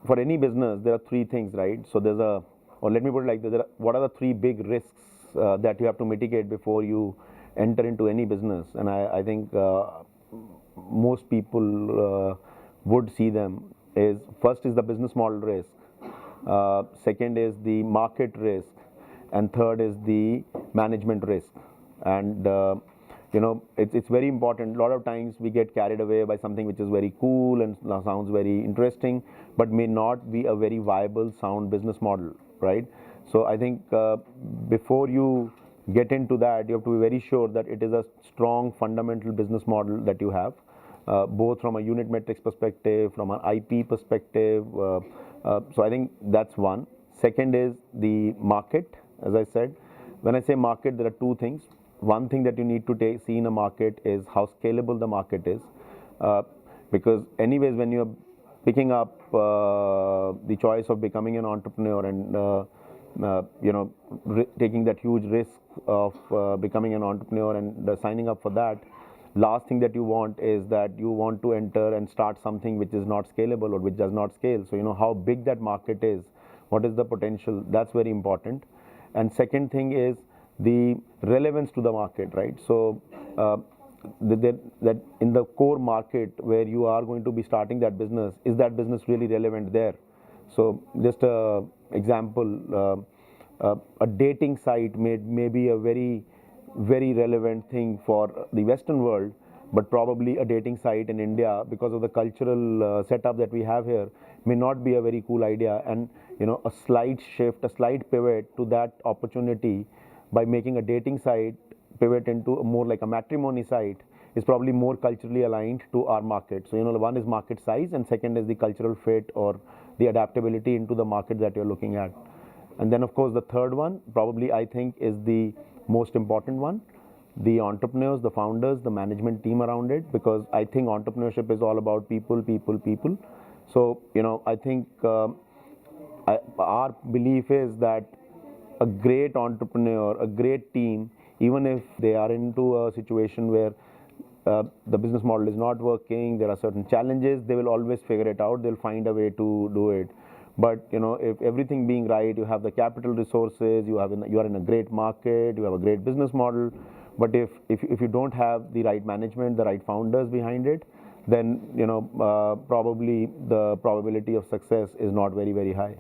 for any business, there are three things, right? So or let me put it like this: what are the three big risks that you have to mitigate before you enter into any business? And I think most people would see them. Is first is the business model risk, second is the market risk, and third is the management risk. And it's very important. A lot of times we get carried away by something which is very cool and sounds very interesting, but may not be a very viable, sound business model, right? So I think before you get into that, you have to be very sure that it is a strong fundamental business model that you have, both from a unit metrics perspective, from an IP perspective. So I think that's one. Second is the market. As I said, when I say market, there are two things. One thing that you need to see in a market is how scalable the market is, because anyways, when you're picking up the choice of becoming an entrepreneur and taking that huge risk of becoming an entrepreneur and signing up for that, last thing that you want is that you want to enter and start something which is not scalable or which does not scale. So how big that market is, what is the potential, that's very important. And second thing is the relevance to the market, right? So that in the core market where you are going to be starting that business, is that business really relevant there? So just a example, a dating site may be a very relevant thing for the Western world, but probably a dating site in India, because of the cultural setup that we have here, may not be a very cool idea. And a slight shift, a slight pivot to that opportunity by making a dating site pivot into more like a matrimony site is probably more culturally aligned to our market. So one is market size, and second is the cultural fit or the adaptability into the market that you're looking at. And then of course the third one probably I think is the most important one: the entrepreneurs, the founders, the management team around it, because I think entrepreneurship is all about people. So I think our belief is that a great entrepreneur, a great team, even if they are into a situation where the business model is not working, there are certain challenges, they will always figure it out. They'll find a way to do it. But if everything being right, you have the capital resources, you are in a great market, you have a great business model, but if you don't have the right management, the right founders behind it, then probably the probability of success is not very high.